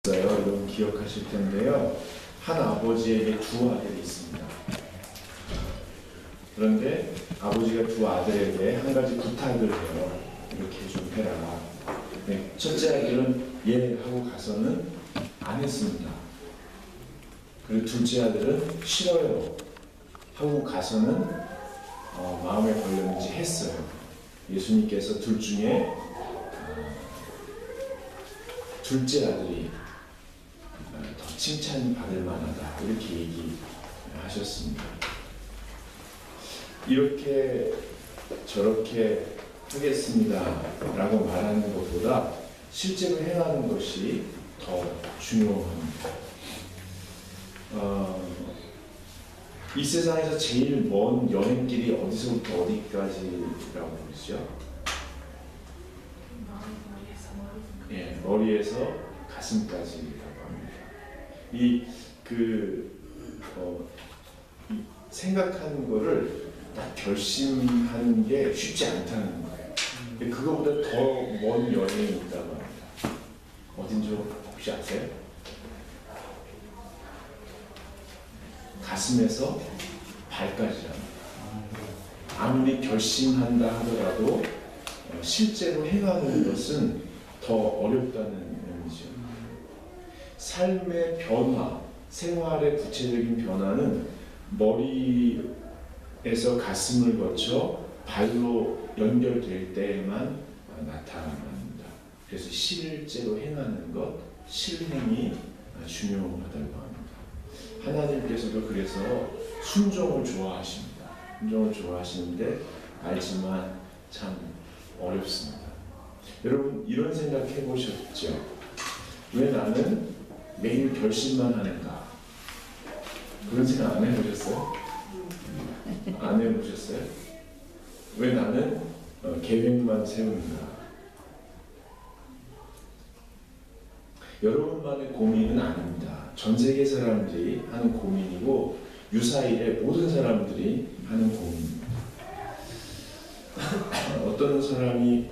여러분 기억하실 텐데요. 한 아버지에게 두 아들이 있습니다. 그런데 아버지가 두 아들에게 한 가지 부탁을 해요. 이렇게 좀 해라. 네, 첫째 아들은 예 하고 가서는 안 했습니다. 그리고 둘째 아들은 싫어요 하고 가서는 마음에 걸렸는지 했어요. 예수님께서 둘 중에 둘째 아들이 더 칭찬받을 만하다 이렇게 얘기하셨습니다. 이렇게 저렇게 하겠습니다 라고 말하는 것보다 실제로 행하는 것이 더 중요합니다. 이 세상에서 제일 먼 여행길이 어디서부터 어디까지라고 그러죠? 예, 머리에서 가슴까지라고 합니다. 이 생각하는 거를 딱 결심하는 게 쉽지 않다는 거예요. 그거보다 더 먼 여행이 있다고 합니다. 어딘지 혹시 아세요? 가슴에서 발까지랍니다. 아무리 결심한다 하더라도 실제로 행하는 것은 더 어렵다는 의미죠. 삶의 변화, 생활의 구체적인 변화는 머리에서 가슴을 거쳐 발로 연결될 때에만 나타납니다. 그래서 실제로 행하는 것, 실행이 중요하다고 합니다. 하나님께서도 그래서 순종을 좋아하십니다. 순종을 좋아하시는데 알지만 참 어렵습니다. 여러분 이런 생각 해보셨죠? 왜 나는 매일 결심만 하는가? 그런 생각 안 해보셨어요? 안 해보셨어요? 왜 나는 계획만 세우는가? 여러분만의 고민은 아닙니다. 전 세계 사람들이 하는 고민이고 유사일의 모든 사람들이 하는 고민입니다. 어떤 사람이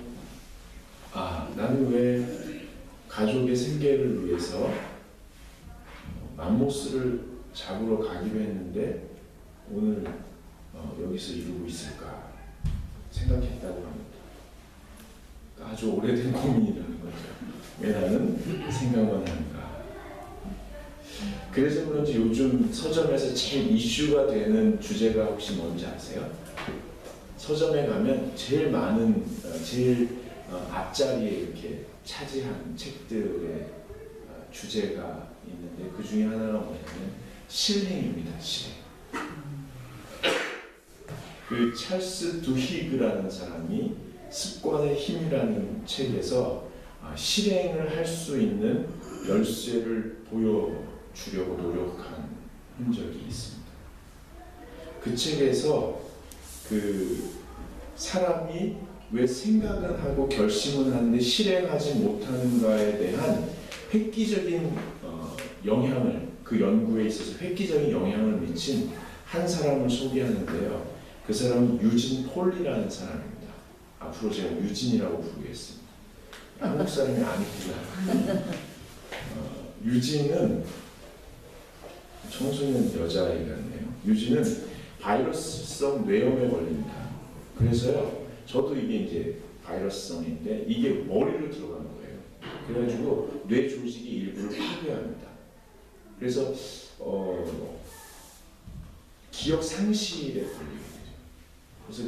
나는 왜 가족의 생계를 위해서 맘모스를 잡으러 가기로 했는데 오늘 여기서 이루고 있을까 생각했다고 합니다. 아주 오래된 고민이라는 거죠. 왜 나는 생각만 하는가. 그래서 그런지 요즘 서점에서 제일 이슈가 되는 주제가 혹시 뭔지 아세요? 서점에 가면 제일 많은 제일 앞자리에 이렇게 차지한 책들의 주제가 있는데 그 중에 하나가 뭐냐면 실행입니다. 실행. 그 찰스 두히그라는 사람이 습관의 힘이라는 책에서 실행을 할 수 있는 열쇠를 보여주려고 노력한 흔적이 있습니다. 그 책에서 그 사람이 왜 생각은 하고 결심은 하는데 실행하지 못하는가에 대한 획기적인 영향을, 그 연구에 있어서 획기적인 영향을 미친 한 사람을 소개하는데요. 그 사람은 유진 폴리라는 사람입니다. 앞으로 제가 유진이라고 부르겠습니다. 한국 사람이 아니구나. 유진은 청소년 여자아이 같네요. 유진은 바이러스성 뇌염에 걸립니다. 그래서요, 저도 이게 이제 바이러스성인데 이게 머리로 들어가는 거예요. 그래가지고 뇌 조직이 일부를 파괴합니다. 그래서 기억 상실에 걸리게 되죠. 그래서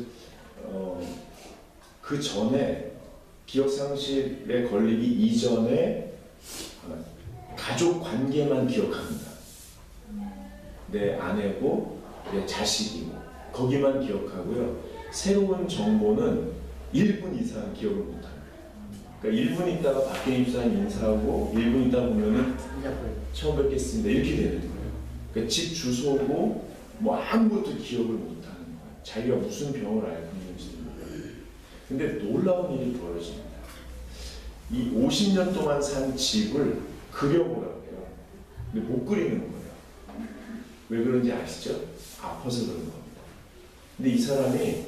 그 전에 기억 상실에 걸리기 이전에 가족 관계만 기억합니다. 내 아내고 내 자식이고 거기만 기억하고요. 새로운 정보는 1분 이상 기억을 못합니다. 그러니까 1분 있다가 박경임 집사님 인사하고 1분 있다 보면은 처음 뵙겠습니다 이렇게 되는 거예요. 그러니까 집 주소고 뭐 아무것도 기억을 못하는 거예요. 자기가 무슨 병을 앓고 있는지. 근데 놀라운 일이 벌어집니다. 이 50년 동안 산 집을 그려보라고 해요. 근데 못 그리는 거예요. 왜 그런지 아시죠? 아파서 그런 겁니다. 근데 이 사람이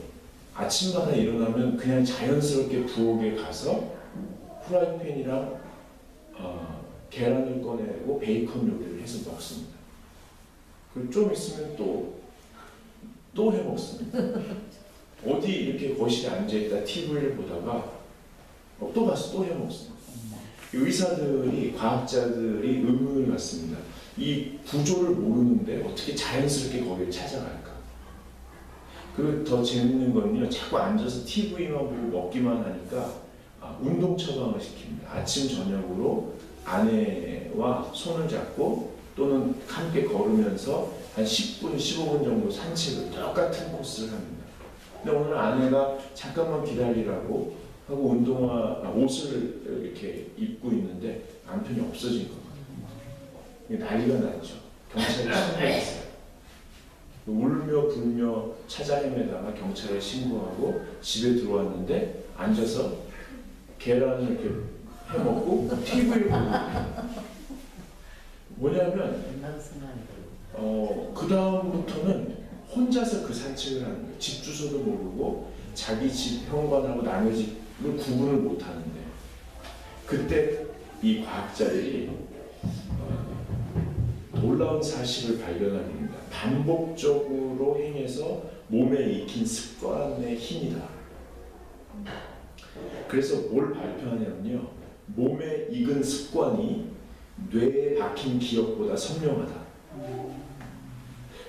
아침마다 일어나면 그냥 자연스럽게 부엌에 가서 프라이팬이랑 계란을 꺼내고 베이컨 요리를 해서 먹습니다. 그리고 좀 있으면 또 해 먹습니다. 어디 이렇게 거실에 앉아있다 TV를 보다가 또 가서 또 해 먹습니다. 의사들이, 과학자들이 의문을 갖습니다. 이 구조를 모르는데 어떻게 자연스럽게 거기를 찾아갈까? 그리고 더 재밌는 건요, 자꾸 앉아서 TV만 보고 먹기만 하니까 운동 처방을 시킵니다. 아침 저녁으로 아내와 손을 잡고 또는 함께 걸으면서 한 10분, 15분 정도 산책을 똑같은 코스를 합니다. 근데 오늘 아내가 잠깐만 기다리라고 하고 옷을 이렇게 입고 있는데 남편이 없어진 겁니다. 난리가 났죠. 경찰에 신고했어요. 울며 불며 찾아 헤매다가 경찰에 신고하고 집에 들어왔는데 앉아서 계란을 이렇게 해먹고 TV를 보고 있어요. 뭐냐면 그 다음부터는 혼자서 그 산책을 하는 거예요. 집 주소도 모르고 자기 집 현관하고 남의 집을 구분을 못 하는데, 그때 이 과학자들이 놀라운 사실을 발견합니다. 반복적으로 행해서 몸에 익힌 습관의 힘이다. 그래서 뭘 발표하냐면요, 몸에 익은 습관이 뇌에 박힌 기억보다 선명하다.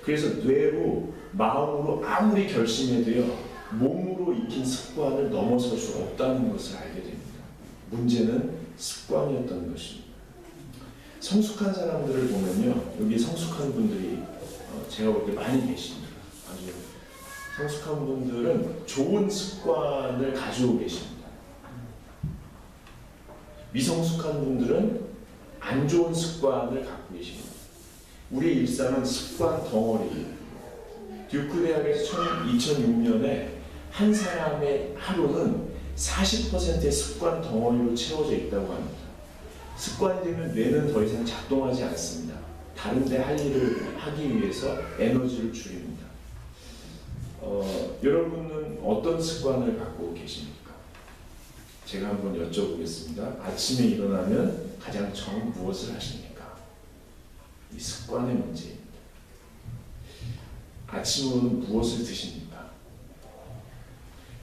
그래서 뇌로, 마음으로 아무리 결심해도요, 몸으로 익힌 습관을 넘어설 수 없다는 것을 알게 됩니다. 문제는 습관이었던 것입니다. 성숙한 사람들을 보면요, 여기 성숙한 분들이 제가 볼 때 많이 계십니다. 아주 성숙한 분들은 좋은 습관을 가지고 계십니다. 미성숙한 분들은 안 좋은 습관을 갖고 계십니다. 우리의 일상은 습관 덩어리예요. 듀크 대학에서 2006년에 한 사람의 하루는 40%의 습관 덩어리로 채워져 있다고 합니다. 습관이 되면 뇌는 더 이상 작동하지 않습니다. 다른 데 할 일을 하기 위해서 에너지를 줄입니다. 여러분은 어떤 습관을 갖고 계십니까? 제가 한번 여쭤보겠습니다. 아침에 일어나면 가장 처음 무엇을 하십니까? 이 습관의 문제입니다. 아침으로는 무엇을 드십니까?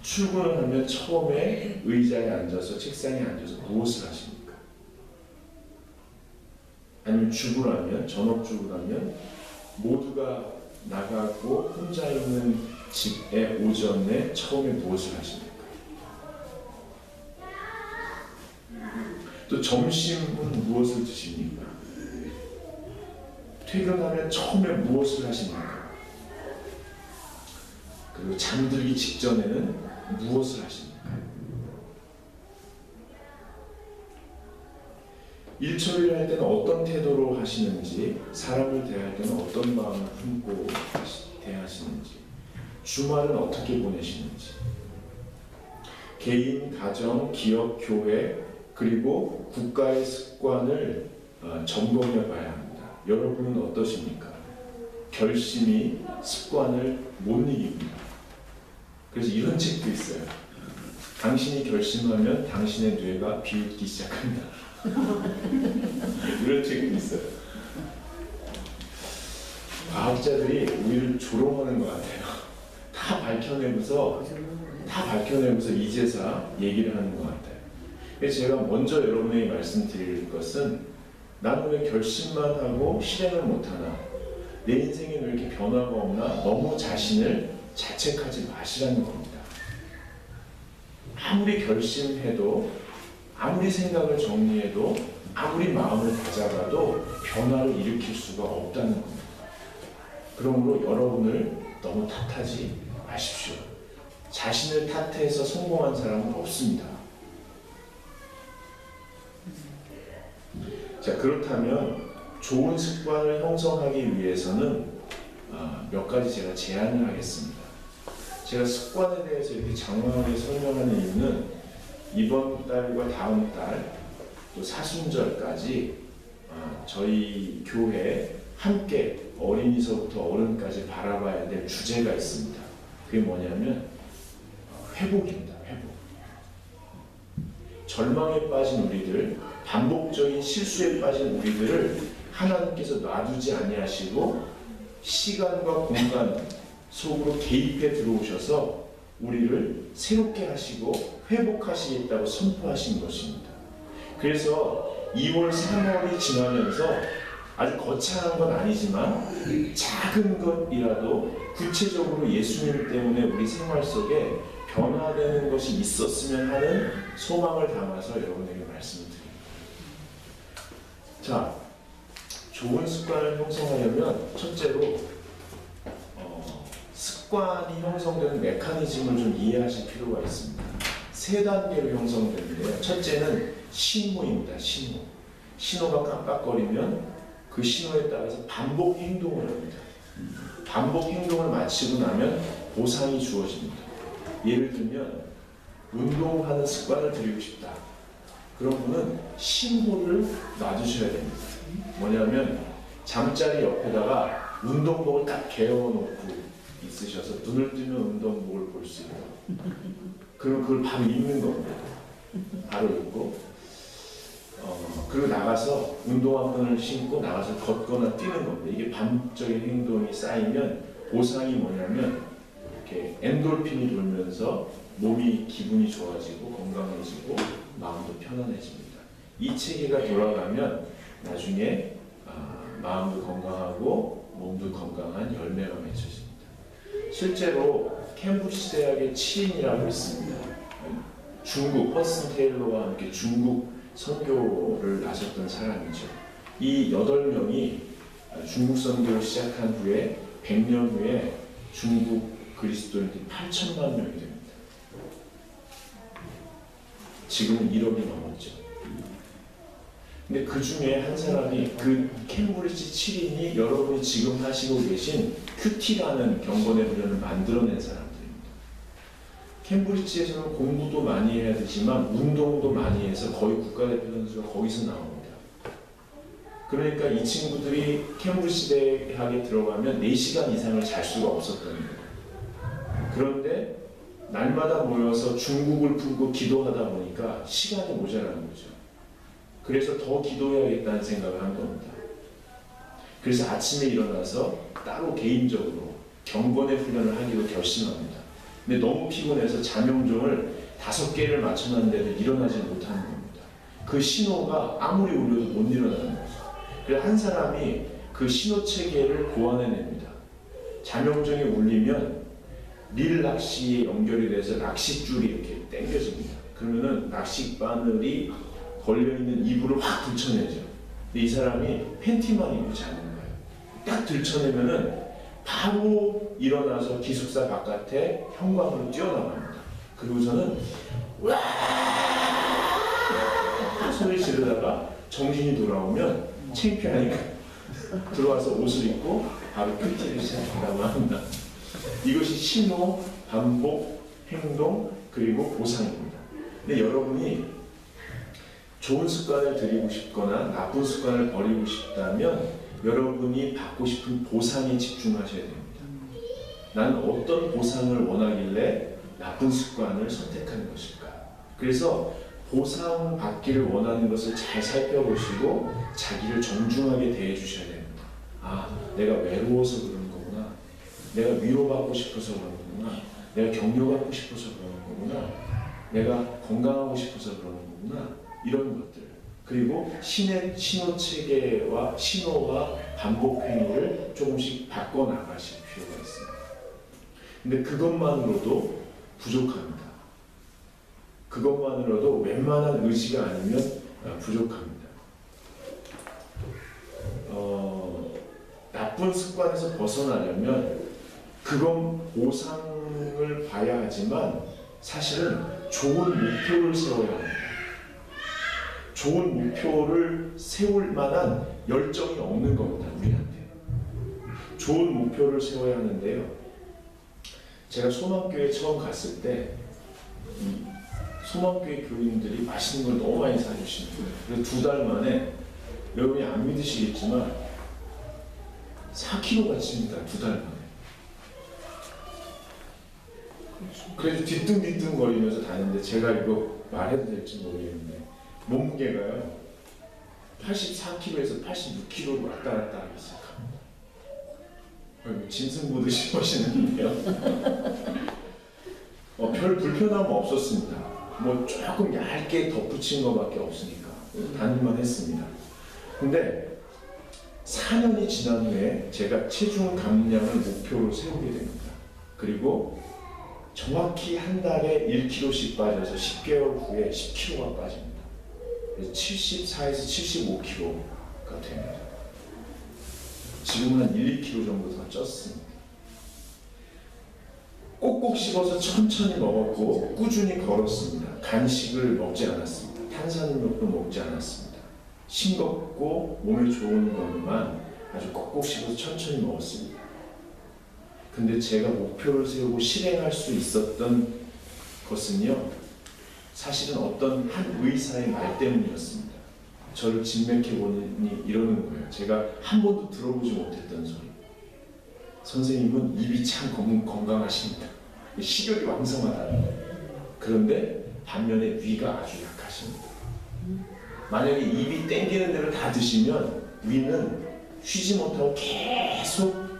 출근을 하면 처음에 의자에 앉아서, 책상에 앉아서 무엇을 하십니까? 아니면 주부라면, 전업주부라면 모두가 나가고 혼자 있는 집에 오전에 처음에 무엇을 하십니까? 또 점심은 무엇을 드십니까? 퇴근하면 처음에 무엇을 하십니까? 그리고 잠들기 직전에는 무엇을 하십니까? 일 처리를 할 때는 어떤 태도로 하시는지, 사람을 대할 때는 어떤 마음을 품고 대하시는지, 주말은 어떻게 보내시는지, 개인, 가정, 기업, 교회, 그리고 국가의 습관을 점검해 봐야 합니다. 여러분은 어떠십니까? 결심이 습관을 못 이깁니다. 그래서 이런 책도 있어요. 당신이 결심하면 당신의 뇌가 비웃기 시작합니다. 이런 책도 있어요. 과학자들이 우리를 조롱하는 것 같아요. 다 밝혀내면서 이제서 얘기를 하는 것 같아요. 그래서 제가 먼저 여러분에게 말씀드릴 것은, 나는 왜 결심만 하고 실행을 못하나? 내 인생에 왜 이렇게 변화가 없나? 너무 자신을 자책하지 마시라는 겁니다. 아무리 결심해도, 아무리 생각을 정리해도, 아무리 마음을 다잡아도 변화를 일으킬 수가 없다는 겁니다. 그러므로 여러분을 너무 탓하지 마십시오. 자신을 탓해서 성공한 사람은 없습니다. 자, 그렇다면 좋은 습관을 형성하기 위해서는 몇 가지 제가 제안을 하겠습니다. 제가 습관에 대해서 이렇게 장황하게 설명하는 이유는 이번 달과 다음 달, 또 사순절까지 저희 교회에 함께 어린이서부터 어른까지 바라봐야 될 주제가 있습니다. 그게 뭐냐면 회복입니다. 회복. 절망에 빠진 우리들, 반복적인 실수에 빠진 우리들을 하나님께서 놔두지 아니하시고 시간과 공간 속으로 개입해 들어오셔서 우리를 새롭게 하시고 회복하시겠다고 선포하신 것입니다. 그래서 2월, 3월이 지나면서 아주 거창한 건 아니지만 작은 것이라도 구체적으로 예수님 때문에 우리 생활 속에 변화되는 것이 있었으면 하는 소망을 담아서 여러분에게 말씀드립니다. 자, 좋은 습관을 형성하려면 첫째로 습관이 형성되는 메커니즘을 좀 이해하실 필요가 있습니다. 세 단계로 형성되는데요. 첫째는 신호입니다. 신호가 깜빡거리면 그 신호에 따라서 반복 행동을 합니다. 반복 행동을 마치고 나면 보상이 주어집니다. 예를 들면 운동하는 습관을 들이고 싶다. 그런 분은 신호를 놔주셔야 됩니다. 뭐냐면 잠자리 옆에다가 운동복을 딱 개어놓고 있으셔서 눈을 뜨면 운동복을 볼 수 있고, 그리고 그걸 바로 입는 겁니다. 바로 입고 그리고 나가서 운동화끈을 신고 나가서 걷거나 뛰는 겁니다. 이게 반복적인 행동이 쌓이면 보상이 뭐냐면 이렇게 엔돌핀이 돌면서 몸이 기분이 좋아지고 건강해지고 마음도 편안해집니다. 이 체계가 돌아가면 나중에 마음도 건강하고 몸도 건강한 열매가 맺혀집니다. 실제로 캠브리지 대학의 치인이라고 있습니다. 중국 허슨 테일러와 함께 중국 선교를 나섰던 사람이죠. 이 8명이 중국 선교를 시작한 후에 100년 후에 중국 그리스도인들이 8천만 명이 됩니다. 지금은 1억이 넘었죠. 근데 그 중에 한 사람이 그 캠브리지 7인이 여러분이 지금 하시고 계신 큐티라는 경건의 훈련을 만들어낸 사람들입니다. 캠브리지에서는 공부도 많이 해야 되지만 운동도 많이 해서 거의 국가대표 선수가 거기서 나옵니다. 그러니까 이 친구들이 캠브리지 대학에 들어가면 4시간 이상을 잘 수가 없었던 거예요. 그런데 날마다 모여서 중국을 품고 기도하다 보니까 시간이 모자라는 거죠. 그래서 더 기도해야겠다는 생각을 한 겁니다. 그래서 아침에 일어나서 따로 개인적으로 경건의 훈련을 하기로 결심합니다. 근데 너무 피곤해서 잠용종을 5개를 맞춰놨는데도 일어나지 못하는 겁니다. 그 신호가 아무리 울려도 못 일어나는 거죠. 그래서 한 사람이 그 신호 체계를 고안해냅니다. 잠용종이 울리면 릴 낚시에 연결이 돼서 낚싯줄이 이렇게 당겨집니다. 그러면은 낚싯바늘이 걸려있는 이불을 확 들쳐내죠. 근데 이 사람이 팬티만 입고 자는 거예요. 딱 들쳐내면은 바로 일어나서 기숙사 바깥에 현관으로 뛰어나갑니다. 그리고서는 와 소리 지르다가 정신이 돌아오면 창피하니까 들어와서 옷을 입고 바로 큐티를 시작한다고 합니다. 이것이 신호, 반복, 행동, 그리고 보상입니다. 근데 여러분이 좋은 습관을 들이고 싶거나 나쁜 습관을 버리고 싶다면 여러분이 받고 싶은 보상에 집중하셔야 됩니다. 나는 어떤 보상을 원하길래 나쁜 습관을 선택하는 것일까? 그래서 보상 받기를 원하는 것을 잘 살펴보시고 자기를 정중하게 대해 주셔야 됩니다. 아, 내가 외로워서 그러는 거구나. 내가 위로받고 싶어서 그러는 거구나. 내가 격려받고 싶어서 그러는 거구나. 내가 건강하고 싶어서 그러는 거구나. 이런 것들. 그리고 신호 체계와 신호와 반복 행위를 조금씩 바꿔 나가실 필요가 있습니다. 근데 그것만으로도 부족합니다. 그것만으로도 웬만한 의지가 아니면 부족합니다. 나쁜 습관에서 벗어나려면 그건 보상을 봐야 하지만 사실은 좋은 목표를 세워야 합니다. 좋은 목표를 세울 만한 열정이 없는 겁니다, 우리한테. 좋은 목표를 세워야 하는데요. 제가 소망교회 처음 갔을 때 소망교회 교인들이 맛있는 걸 너무 많이 사주시는 거예요. 그래서 2달 만에 여러분이 안 믿으시겠지만 4kg가 찝니다, 2달 만에. 그래서 뒤뚱뒤뚱 거리면서 다녔는데 제가 이거 말해도 될지 모르겠는데 몸무게가요 84kg에서 86kg로 왔다 갔다 하기 시작합니다. 짐승 보듯이 멋있는데요. 별 불편함 없었습니다. 뭐 조금 얇게 덧붙인 것밖에 없으니까 다닐만 했습니다. 근데 4년이 지난 후에 제가 체중 감량을 목표로 세우게 됩니다. 그리고 정확히 한 달에 1kg씩 빠져서 10개월 후에 10kg가 빠집니다. 그래서 74에서 75kg가 됩니다. 지금은 한 1, 2kg 정도 더 쪘습니다. 꼭꼭 씹어서 천천히 먹었고 꾸준히 걸었습니다. 간식을 먹지 않았습니다. 탄산음료도 먹지 않았습니다. 싱겁고 몸에 좋은 것만 아주 꼭꼭 씹어서 천천히 먹었습니다. 근데 제가 목표를 세우고 실행할 수 있었던 것은요, 사실은 어떤 한 의사의 말 때문이었습니다. 저를 진맥해보니 이러는 거예요. 제가 한 번도 들어보지 못했던 소리. 선생님은 입이 참 건강하십니다. 식욕이 왕성하다는 거예요. 그런데 반면에 위가 아주 약하십니다. 만약에 입이 땡기는 대로 다 드시면 위는 쉬지 못하고 계속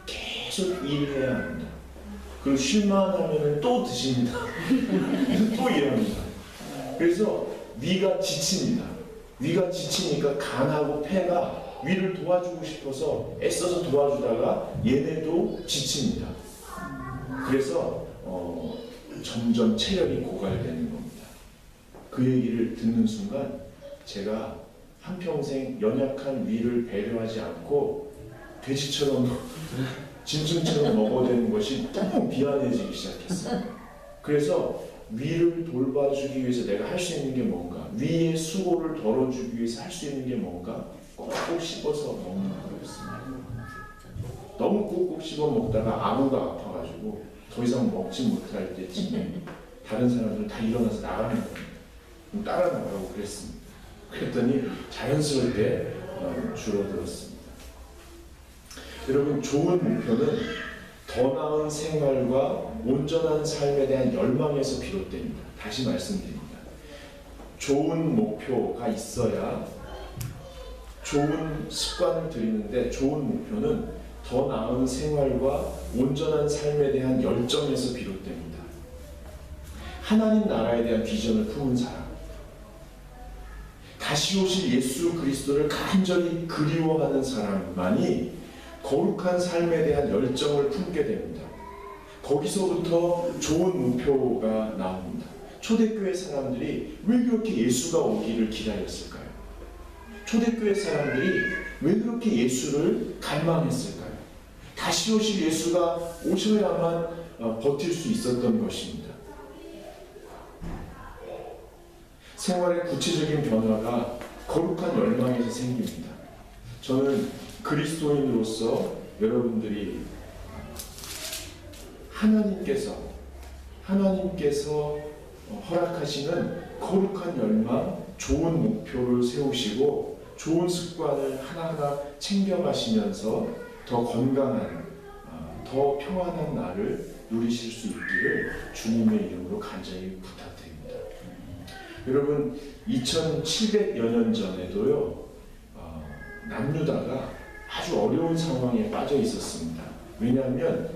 일해야 합니다. 그리고 쉴만 하면 또 드십니다. 또 일합니다. 그래서 위가 지칩니다. 위가 지치니까 간하고 폐가 위를 도와주고 싶어서 애써서 도와주다가 얘네도 지칩니다. 그래서 점점 체력이 고갈되는 겁니다. 그 얘기를 듣는 순간 제가 한평생 연약한 위를 배려하지 않고 돼지처럼 짐승처럼 먹어대는 것이 너무 미안해지기 시작했어요. 그래서 위를 돌봐주기 위해서 내가 할 수 있는 게 뭔가, 위의 수고를 덜어주기 위해서 할 수 있는 게 뭔가, 꼭꼭 씹어서 먹는 거였습니다. 너무 꼭꼭 씹어 먹다가 아구가 아파가지고 더 이상 먹지 못할 때쯤에 다른 사람들은 다 일어나서 나가는 겁니다. 따라 나가고 그랬습니다. 그랬더니 자연스럽게 줄어들었습니다. 여러분, 좋은 목표는 더 나은 생활과 온전한 삶에 대한 열망에서 비롯됩니다. 다시 말씀드립니다. 좋은 목표가 있어야 좋은 습관을 들이는데, 좋은 목표는 더 나은 생활과 온전한 삶에 대한 열정에서 비롯됩니다. 하나님 나라에 대한 비전을 품은 사람, 다시 오실 예수 그리스도를 간절히 그리워하는 사람만이 거룩한 삶에 대한 열정을 품게 됩니다. 거기서부터 좋은 목표가 나옵니다. 초대교회 사람들이 왜 그렇게 예수가 오기를 기다렸을까요? 초대교회 사람들이 왜 그렇게 예수를 갈망했을까요? 다시 오실 예수가 오셔야만 버틸 수 있었던 것입니다. 생활의 구체적인 변화가 거룩한 열망에서 생깁니다. 저는 그리스도인으로서 여러분들이 하나님께서 허락하시는 거룩한 열망, 좋은 목표를 세우시고 좋은 습관을 하나하나 챙겨가시면서 더 건강한, 더 평안한 날을 누리실 수 있기를 주님의 이름으로 간절히 부탁드립니다. 여러분, 2700여 년 전에도요, 남유다가 아주 어려운 상황에 빠져 있었습니다. 왜냐하면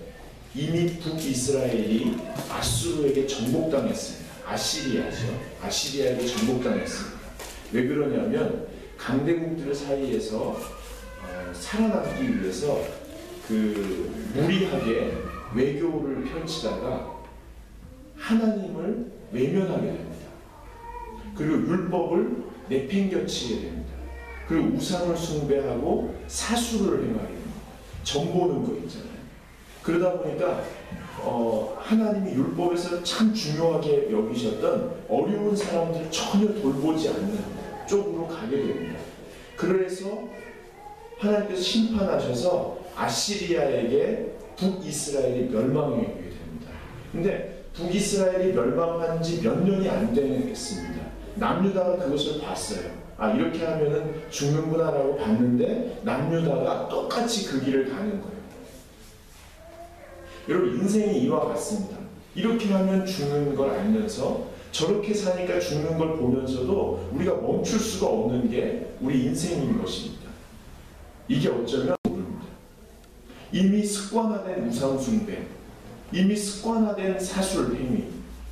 이미 북이스라엘이 아수르에게 정복당했습니다. 아시리아에게 정복당했습니다. 왜 그러냐면 강대국들 사이에서 살아남기 위해서 무리하게 외교를 펼치다가 하나님을 외면하게 됩니다. 그리고 율법을 내팽겨치게 됩니다. 그리고 우상을 숭배하고 사수를 행하게 됩니다. 정보는 거 있잖아요. 그러다 보니까 하나님이 율법에서 참 중요하게 여기셨던 어려운 사람들을 전혀 돌보지 않는 쪽으로 가게 됩니다. 그래서 하나님께서 심판하셔서 아시리아에게 북이스라엘이 멸망하게 됩니다. 근데 북이스라엘이 멸망한 지 몇 년이 안 되겠습니다. 남유다가 그것을 봤어요. 이렇게 하면은 죽는구나라고 봤는데 남유다가 똑같이 그 길을 가는 거예요. 여러분, 인생이 이와 같습니다. 이렇게 하면 죽는 걸 알면서 저렇게 사니까 죽는 걸 보면서도 우리가 멈출 수가 없는 게 우리 인생인 것입니다. 이게 어쩌면 모릅니다. 이미 습관화된 우상숭배, 이미 습관화된 사술행위,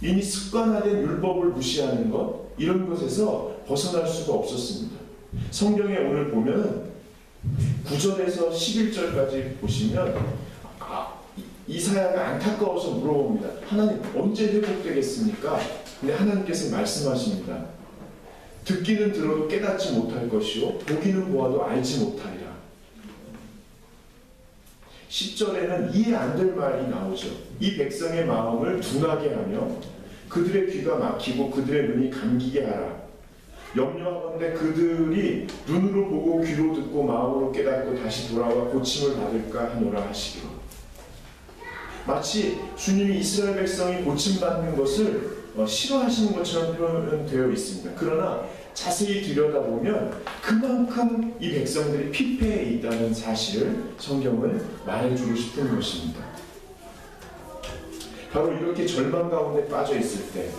이미 습관화된 율법을 무시하는 것, 이런 것에서 벗어날 수가 없었습니다. 성경에 오늘 보면 9절에서 11절까지 보시면 이사야가 안타까워서 물어봅니다. 하나님 언제 회복되겠습니까? 근데 하나님께서 말씀하십니다. 듣기는 들어도 깨닫지 못할 것이요 보기는 보아도 알지 못하리라. 10절에는 이해 안 될 말이 나오죠. 이 백성의 마음을 둔하게 하며 그들의 귀가 막히고 그들의 눈이 감기게 하라. 염려하건대 그들이 눈으로 보고 귀로 듣고 마음으로 깨닫고 다시 돌아와 고침을 받을까 하노라 하시기로. 마치 주님이 이스라엘 백성이 고침받는 것을 싫어하시는 것처럼 표현되어 있습니다. 그러나 자세히 들여다보면 그만큼 이 백성들이 피폐해 있다는 사실을 성경은 말해주고 싶은 것입니다. 바로 이렇게 절망 가운데 빠져 있을 때,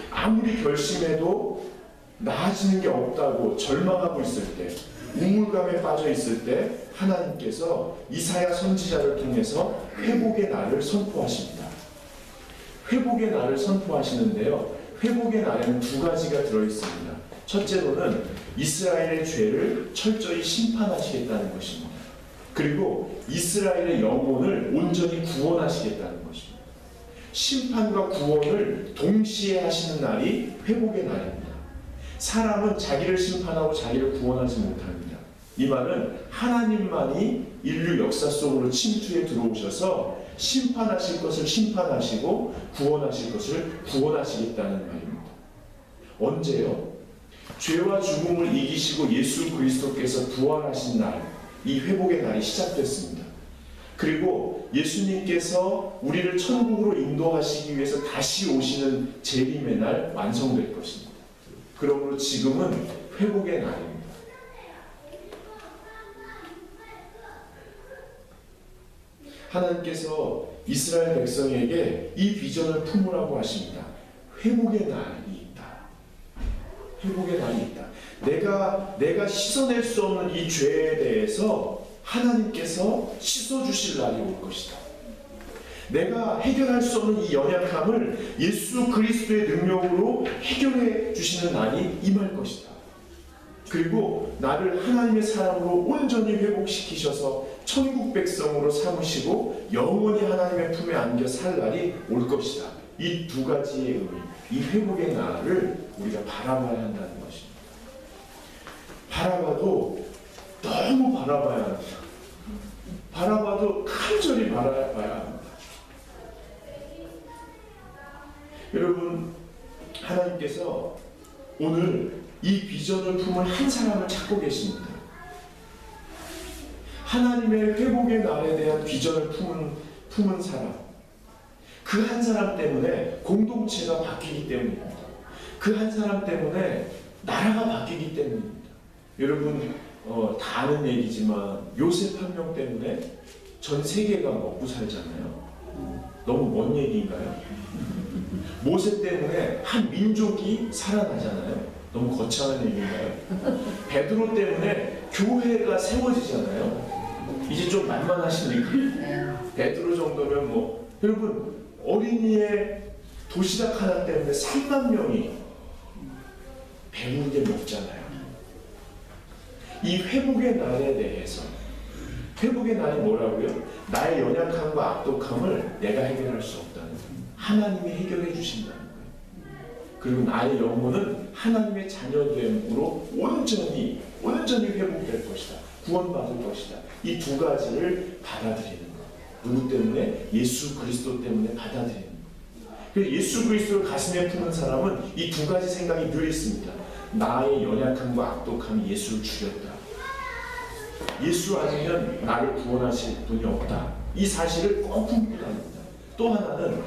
아무리 결심해도 나아지는 게 없다고 절망하고 있을 때, 우물감에 빠져 있을 때 하나님께서 이사야 선지자를 통해서 회복의 날을 선포하십니다. 회복의 날을 선포하시는데요, 회복의 날에는 두 가지가 들어있습니다. 첫째로는 이스라엘의 죄를 철저히 심판하시겠다는 것입니다. 그리고 이스라엘의 영혼을 온전히 구원하시겠다는 것입니다. 심판과 구원을 동시에 하시는 날이 회복의 날입니다. 사람은 자기를 심판하고 자기를 구원하지 못합니다. 이 말은 하나님만이 인류 역사 속으로 침투해 들어오셔서 심판하실 것을 심판하시고 구원하실 것을 구원하시겠다는 말입니다. 언제요? 죄와 죽음을 이기시고 예수 그리스도께서 부활하신 날, 이 회복의 날이 시작됐습니다. 그리고 예수님께서 우리를 천국으로 인도하시기 위해서 다시 오시는 재림의 날 완성될 것입니다. 그러므로 지금은 회복의 날입니다. 하나님께서 이스라엘 백성에게 이 비전을 품으라고 하십니다. 회복의 날이 있다. 회복의 날이 있다. 내가 씻어낼 수 없는 이 죄에 대해서 하나님께서 씻어주실 날이 올 것이다. 내가 해결할 수 없는 이 연약함을 예수 그리스도의 능력으로 해결해 주시는 날이 임할 것이다. 그리고 나를 하나님의 사람으로 온전히 회복시키셔서 천국 백성으로 삼으시고 영원히 하나님의 품에 안겨 살 날이 올 것이다. 이 두 가지의 의미, 이 회복의 날을 우리가 바라봐야 한다는 것입니다. 바라봐도 너무 바라봐야 합니다. 바라봐도 간절히 바라봐야 합니다. 여러분, 하나님께서 오늘 이 비전을 품은 한 사람을 찾고 계십니다. 하나님의 회복의 날에 대한 비전을 품은 사람, 그 한 사람 때문에 공동체가 바뀌기 때문입니다. 그 한 사람 때문에 나라가 바뀌기 때문입니다. 여러분 다 아는 얘기지만 요셉 한 명 때문에 전 세계가 먹고 살잖아요. 너무 먼 얘기인가요? 모세 때문에 한 민족이 살아나잖아요. 너무 거창한 얘기인가요? 베드로 때문에 교회가 세워지잖아요. 이제 좀 만만하십니까? 베드로 정도면 뭐, 여러분 어린이의 도시락 하나 때문에 3만 명이 배부르게 먹잖아요. 이 회복의 날에 대해서, 회복의 날이 뭐라고요? 나의 연약함과 악독함을 내가 해결할 수 없다는 거예요. 하나님이 해결해 주신다는 거예요. 그리고 나의 영혼은 하나님의 자녀됨으로 온전히 회복될 것이다. 구원받을 것이다. 이 두 가지를 받아들이는 것. 누구 때문에? 예수 그리스도 때문에 받아들이는 것. 그래서 예수 그리스도를 가슴에 품은 사람은 이 두 가지 생각이 늘 있습니다. 나의 연약함과 악독함이 예수를 죽였다. 예수 아니면 나를 구원하실 분이 없다. 이 사실을 꼭 품고 다닙니다. 또 하나는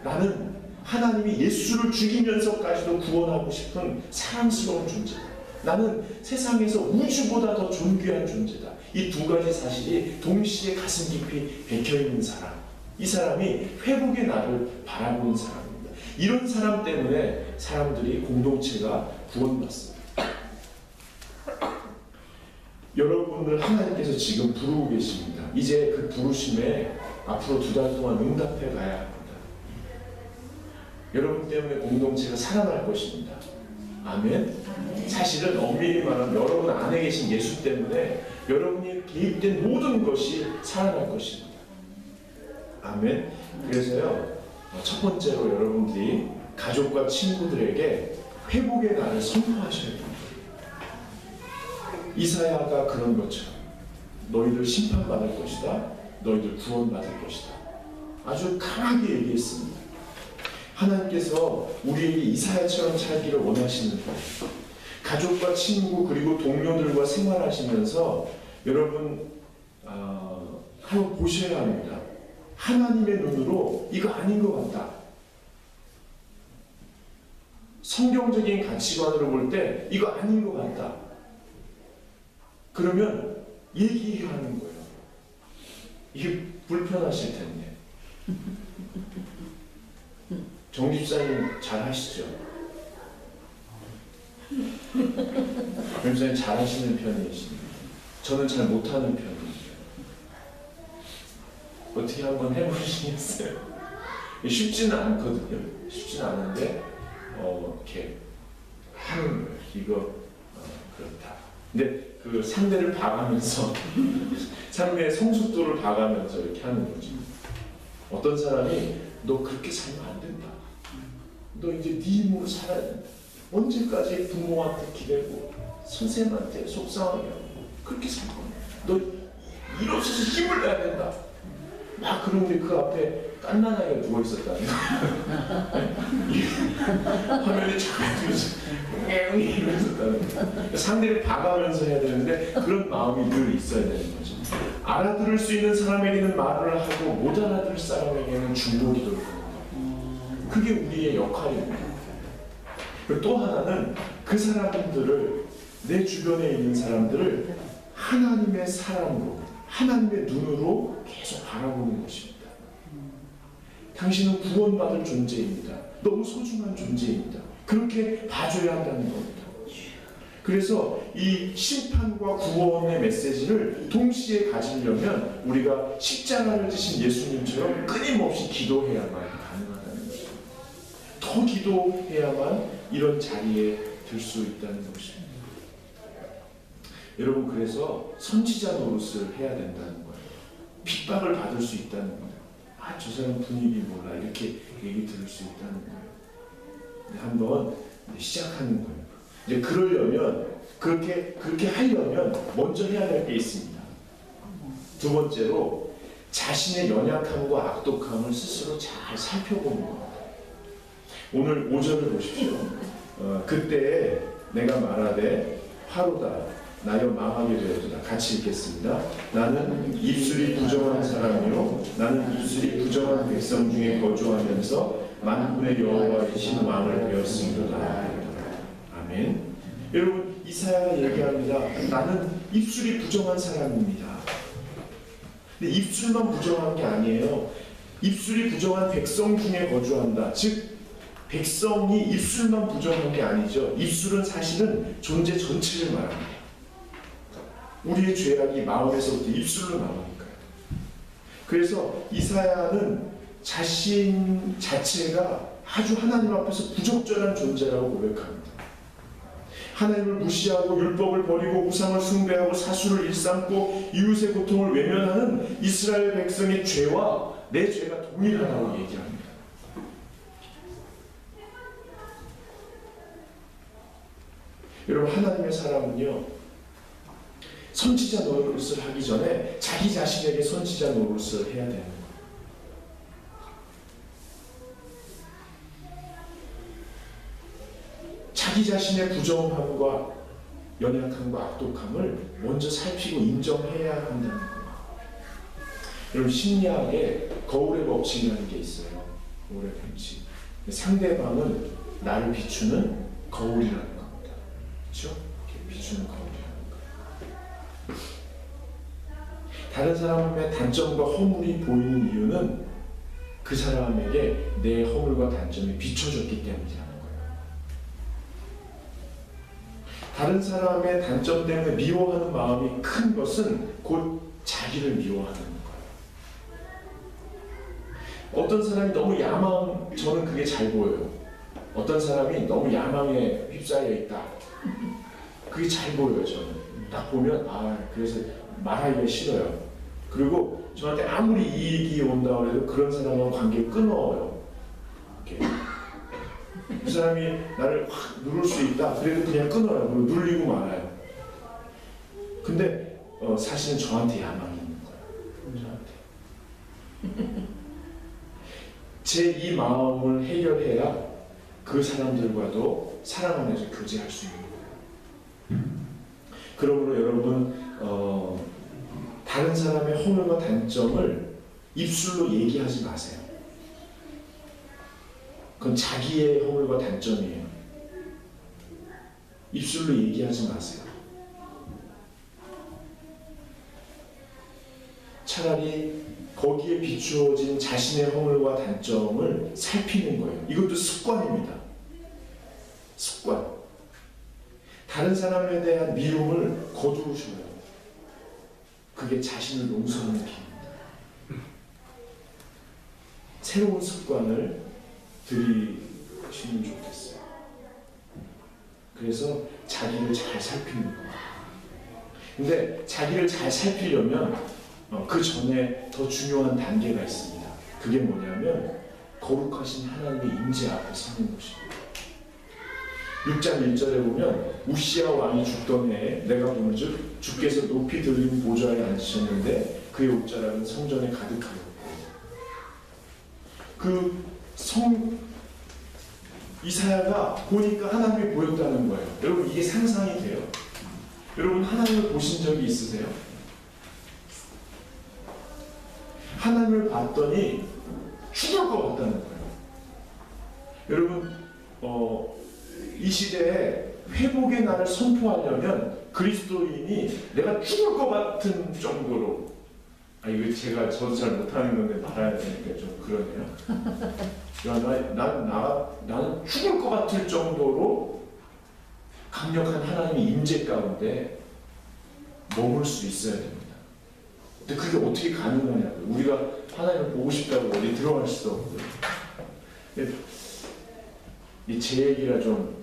나는 하나님이 예수를 죽이면서까지도 구원하고 싶은 사랑스러운 존재다. 나는 세상에서 우주보다 더 존귀한 존재다. 이 두 가지 사실이 동시에 가슴 깊이 박혀있는 사람, 이 사람이 회복의 날을 바라보는 사람입니다. 이런 사람 때문에 사람들이 공동체가 구원받습니다. 여러분을 하나님께서 지금 부르고 계십니다. 이제 그 부르심에 앞으로 2달 동안 응답해 가야 합니다. 여러분 때문에 공동체가 살아날 것입니다. 아멘. 사실은 엄밀히 말하면 여러분 안에 계신 예수 때문에 여러분이 개입된 모든 것이 살아날 것입니다. 아멘. 그래서요, 첫 번째로 여러분들이 가족과 친구들에게 회복의 날을 선포하셔야 됩니다. 이사야가 그런 것처럼 너희들 심판받을 것이다, 너희들 구원받을 것이다, 아주 강하게 얘기했습니다. 하나님께서 우리에게 이사야처럼 살기를 원하시는 거예요. 가족과 친구 그리고 동료들과 생활하시면서 여러분 한번 보셔야 합니다. 하나님의 눈으로 이거 아닌 것 같다. 성경적인 가치관으로 볼 때 이거 아닌 것 같다. 그러면 얘기해야 하는 거예요. 이게 불편하실 텐데. 정 집사님 잘 하시죠? 정 집사님 잘 하시는 편이십니다. 저는 잘 못하는 편입니다. 어떻게 한번 해보시겠어요? 쉽지는 않거든요. 쉽지는 않은데 이렇게 하는 거예요. 이거 그렇다. 근데 그 상대를 봐가면서 상대의 성숙도를 봐가면서 이렇게 하는 거죠. 어떤 사람이 너 그렇게 살면 안 된다. 너 이제 네 힘으로 살아야 된다. 언제까지 부모한테 기대고 선생님한테 속상하게 하고 그렇게 살 거야. 너 일어서서 힘을 내야 된다. 막 그런데 그 앞에 깐난아이가 누워있었다는 거야. 화면에 착각하면서 이러면서 있었다는 상대를 봐가면서 해야 되는데 그런 마음이 늘 있어야 되는 거죠. 알아들을 수 있는 사람에게는 말을 하고 못 알아들을 사람에게는 중보 기도를 하는 거예요. 그게 우리의 역할입니다. 또 하나는 그 사람들을, 내 주변에 있는 사람들을 하나님의 사람으로, 하나님의 눈으로 계속 바라보는 것입니다. 당신은 구원받을 존재입니다. 너무 소중한 존재입니다. 그렇게 봐줘야 한다는 겁니다. 그래서 이 심판과 구원의 메시지를 동시에 가지려면 우리가 십자가를 지신 예수님처럼 끊임없이 기도해야만 가능하다는 것입니다. 더 기도해야만 이런 자리에 들 수 있다는 것입니다. 여러분, 그래서 선지자 노릇을 해야 된다는 거예요. 핍박을 받을 수 있다는 거예요. 아, 저 사람 분위기 몰라. 이렇게 얘기 들을 수 있다는 거예요. 한번 시작하는 거예요. 이제 그러려면, 그렇게 하려면 먼저 해야 될 게 있습니다. 두 번째로, 자신의 연약함과 악독함을 스스로 잘 살펴보는 겁니다. 오늘 5절을 보십시오. 그때에 내가 말하되 화로다 나여 망하게 되었다. 같이 읽겠습니다. 나는 입술이 부정한 사람이요 나는 입술이 부정한 백성 중에 거주하면서 만군의 여호와이신 왕을 배웠습니다. 아멘. 여러분, 이사야가 얘기합니다. 나는 입술이 부정한 사람입니다. 근데 입술만 부정한 게 아니에요. 입술이 부정한 백성 중에 거주한다. 즉 백성이 입술만 부정한 게 아니죠. 입술은 사실은 존재 전체를 말합니다. 우리의 죄악이 마음에서부터 입술로 나오니까요. 그래서 이사야는 자신 자체가 아주 하나님 앞에서 부적절한 존재라고 고백합니다. 하나님을 무시하고 율법을 버리고 우상을 숭배하고 사수를 일삼고 이웃의 고통을 외면하는 이스라엘 백성의 죄와 내 죄가 동일하다고 얘기합니다. 여러분, 하나님의 사람은요, 선지자 노릇을 하기 전에 자기 자신에게 선지자 노릇을 해야 되는 거예요. 자기 자신의 부정함과 연약함과 악독함을 먼저 살피고 인정해야 한다는 거예요. 여러분, 심리학에 거울의 법칙이라는 게 있어요. 거울의 법칙. 상대방은 나를 비추는 거울이라는 겁니다. 그렇죠? 비추는 거울이라는 거예요. 다른 사람의 단점과 허물이 보이는 이유는 그 사람에게 내 허물과 단점이 비춰졌기 때문이라는 거예요. 다른 사람의 단점 때문에 미워하는 마음이 큰 것은 곧 자기를 미워하는 거예요. 어떤 사람이 너무 저는 그게 잘 보여요. 어떤 사람이 너무 야망에 휩싸여 있다. 그게 잘 보여요. 저는 딱 보면 그래서 말하기가 싫어요. 그리고 저한테 아무리 이익이 온다고 해도 그런 사람과 관계를 끊어요. 이렇게. 그 사람이 나를 확 누를 수 있다. 그래도 그냥 끊어요. 그리고 눌리고 말아요. 근데 사실은 저한테 야망이 있는 거예요. 저한테. 제 이 마음을 해결해야 그 사람들과도 사랑 안에서 교제할 수 있는 거예요. 그러므로 여러분 다른 사람의 허물과 단점을 입술로 얘기하지 마세요. 그건 자기의 허물과 단점이에요. 입술로 얘기하지 마세요. 차라리 거기에 비추어진 자신의 허물과 단점을 살피는 거예요. 이것도 습관입니다. 습관. 다른 사람에 대한 미움을 거두셔요. 그게 자신을 용서하는 길입니다. 새로운 습관을 들이시면 좋겠어요. 그래서 자기를 잘 살피는 거예요. 근데 자기를 잘 살피려면 그 전에 더 중요한 단계가 있습니다. 그게 뭐냐면 거룩하신 하나님의 임재 앞에 서는 것입니다. 6장 1절에 보면 우시야 왕이 죽던 해에 내가 보는즉 주께서 높이 들린 보좌에 앉으셨는데 그의 옷자락은 성전에 가득하였고 이사야가 보니까 하나님이 보였다는 거예요. 여러분 이게 상상이 돼요? 여러분 하나님을 보신 적이 있으세요? 하나님을 봤더니 죽을 것 같다는 거예요. 여러분 이 시대에 회복의 날을 선포하려면 그리스도인이 내가 죽을 것 같은 정도로 이거 저도 잘 못하는 건데 말해야 되니까 좀 그러네요. 나는 죽을 것 같을 정도로 강력한 하나님의 임재 가운데 머물 수 있어야 됩니다. 근데 그게 어떻게 가능하냐고요. 우리가 하나님을 보고 싶다고 어디 들어갈 수도 없고요. 제 얘기가 좀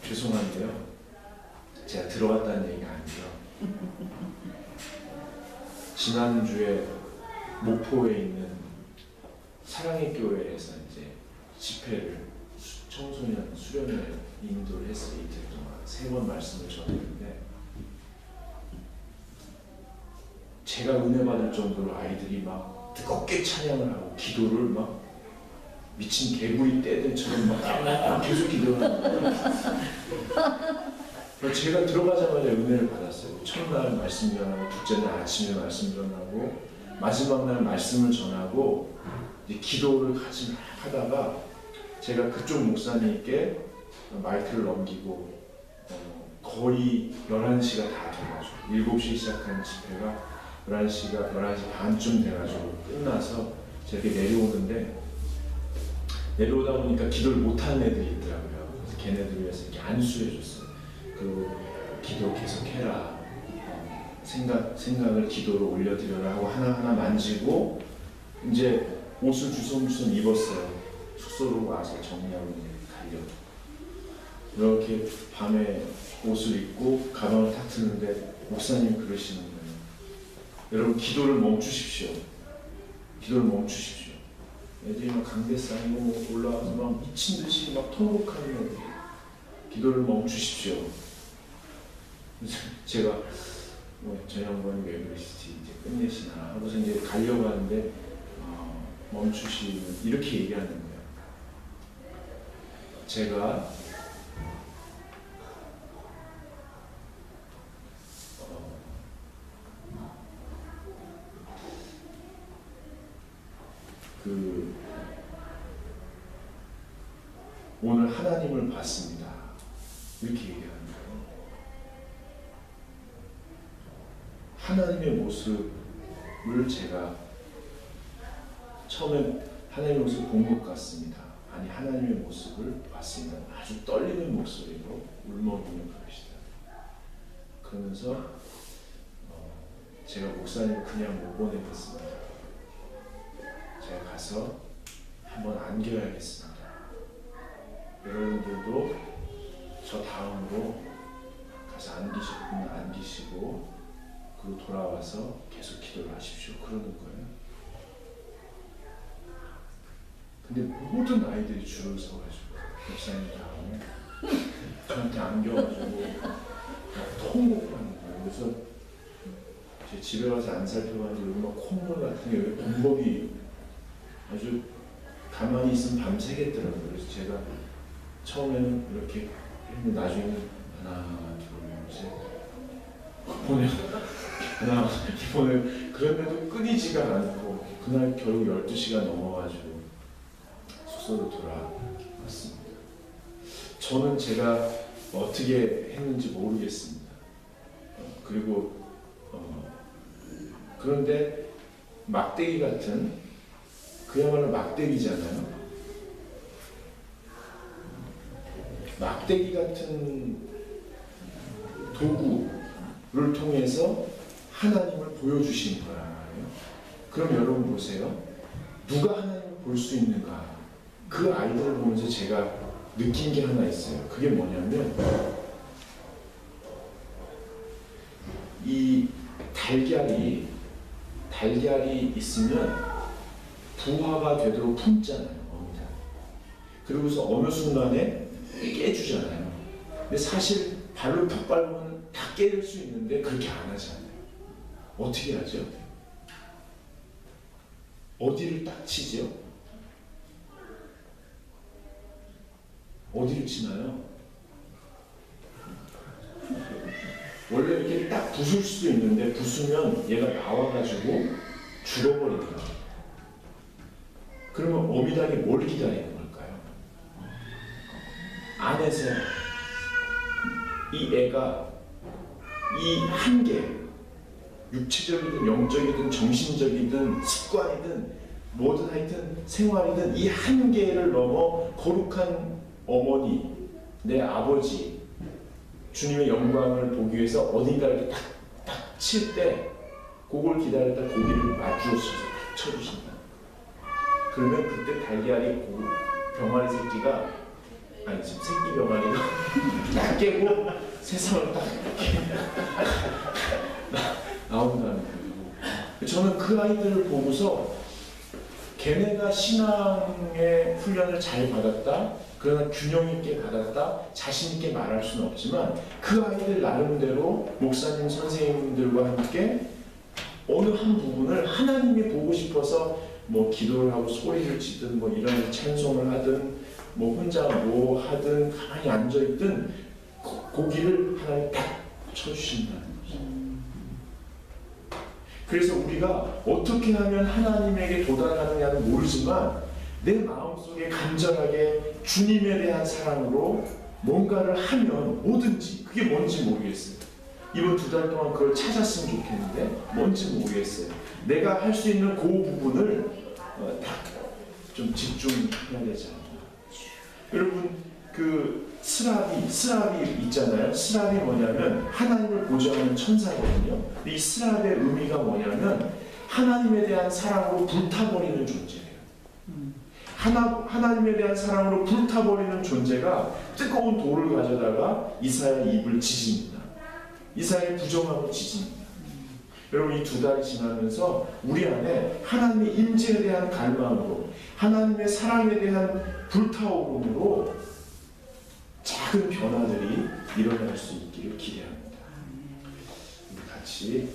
죄송한데요. 제가 들어갔다는 얘기가 아니죠. 지난주에 목포에 있는 사랑의 교회에서 이제 집회를 청소년 수련회 인도를 했어요. 이틀 동안 3번 말씀을 전했는데 제가 은혜 받을 정도로 아이들이 막 뜨겁게 찬양을 하고 기도를 막 미친 개구리 떼들처럼 막 계속 기도를 하는 거예요. 제가 들어가자마자 은혜를 받았어요. 첫날 말씀 전하고 둘째 날 아침에 말씀 전하고 마지막 날 말씀을 전하고 이제 기도를 같이 막 하다가 제가 그쪽 목사님께 마이크를 넘기고 거의 11시가 다 돼가지고 7시에 시작한 집회가 11시 반쯤 돼가지고 끝나서 저렇게 내려오다 보니까 기도를 못하는 애들이 있더라고요. 그래서 걔네들 위해서 이렇게 안수해줬어요. 그리고 기도 계속해라. 생각을 기도로 올려드려라 하고 하나하나 만지고 이제 옷을 주섬주섬 입었어요. 숙소로 와서 정리하고 가려고. 이렇게 밤에 옷을 입고 가방을 탁 트는데 목사님이 그러시는 거예요. 여러분 기도를 멈추십시오. 기도를 멈추십시오. 애들이 막 강대 쌓이고 올라와서 막 미친 듯이 막 통곡하는 애들. 기도를 멈추십시오. 제가 저 양반이 왜 그러시지 이제 끝내시나 하고서 이제 가려고 하는데 멈추시면 이렇게 얘기하는 거예요. 제가 오늘 하나님을 봤습니다. 이렇게 얘기하는 거예요. 하나님의 모습을 제가 처음에 하나님의 모습을 본 것 같습니다. 아니 하나님의 모습을 봤습니다. 아주 떨리는 목소리로 울먹이며 그러시다. 그러면서 제가 목사님을 그냥 못 보내겠습니다. 제가 가서 한번 안겨야겠습니다. 여러분들도 저 다음으로 가서 안기실 분은 안기시고 그리고 돌아와서 계속 기도를 하십시오. 그러는 거예요. 근데 모든 아이들이 줄을 서가지고 목사님 다음에 저한테 안겨가지고 통곡을 하는 거예요. 그래서 제 집에 가서 안 살펴봤는데 얼마나 콧물 같은 게 범벅이 아주 가만히 있으면 밤새겠더라고요. 그래서 제가 처음에는 이렇게 했는데 나중에는 하나 둘 셋 보내 하나 이번에 그런데도 끊이지가 않고 그날 결국 12시가 넘어가지고 숙소로 돌아왔습니다. 저는 제가 어떻게 했는지 모르겠습니다. 그리고 그런데 막대기 같은 그야말로 막대기잖아요. 막대기 같은 도구를 통해서 하나님을 보여주신 거란 말이에요. 그럼 여러분 보세요. 누가 하나님을 볼 수 있는가? 그 아이들을 보면서 제가 느낀 게 하나 있어요. 그게 뭐냐면 이 달걀이 있으면 부화가 되도록 품잖아요. 어미달. 그리고서 어느 순간에 깨주잖아요. 근데 사실 발로 푹 밟으면 다 깨질 수 있는데 그렇게 안 하잖아요. 어떻게 하죠? 어디를 딱 치죠? 어디를 치나요? 원래 이렇게 딱 부술 수도 있는데 부수면 얘가 나와가지고 죽어버린다. 그러면 어미닭이 뭘 기다리는 걸까요? 안에서 이 애가 이 한계, 육체적이든 영적이든 정신적이든 습관이든 뭐든 하여튼 생활이든 이 한계를 넘어 거룩한 어머니, 내 아버지, 주님의 영광을 보기 위해서 어딘가 이렇게 딱 칠 때 그걸 기다렸다 고기를 마주쳐서 딱 쳐주신다. 그러면 그때 달걀이 병아리 새끼가 아니 지금 새끼 병아리가 딱 깨고 세상을 딱 이렇게 나온다는 거예요. 저는 그 아이들을 보고서 걔네가 신앙의 훈련을 잘 받았다, 그러나 균형 있게 받았다, 자신 있게 말할 수는 없지만 그 아이들 나름대로 목사님 선생님들과 함께 어느 한 부분을 하나님이 보고 싶어서 뭐 기도를 하고 소리를 지든 뭐 이런 찬송을 하든 뭐 혼자 뭐 하든 가만히 앉아있든 고기를 하나님 딱 쳐주신다는 거죠. 그래서 우리가 어떻게 하면 하나님에게 도달하느냐는 모르지만 내 마음속에 간절하게 주님에 대한 사랑으로 뭔가를 하면 뭐든지 그게 뭔지 모르겠어요. 이번 2달 동안 그걸 찾았으면 좋겠는데 뭔지 모르겠어요. 내가 할 수 있는 그 부분을 딱 좀 집중해야 되지 않나. 여러분 그 스라비 있잖아요. 스라비 뭐냐면 하나님을 보좌하는 천사거든요. 이 스라비의 의미가 뭐냐면 하나님에 대한 사랑으로 불타버리는 존재예요. 하나님에 대한 사랑으로 불타버리는 존재가 뜨거운 돌을 가져다가 이사야의 입을 지집니다. 이사야의 부정하고 지집니다. 여러분 이 2달이 지나면서 우리 안에 하나님의 임재에 대한 갈망으로 하나님의 사랑에 대한 불타오름으로 작은 변화들이 일어날 수 있기를 기대합니다. 우리 같이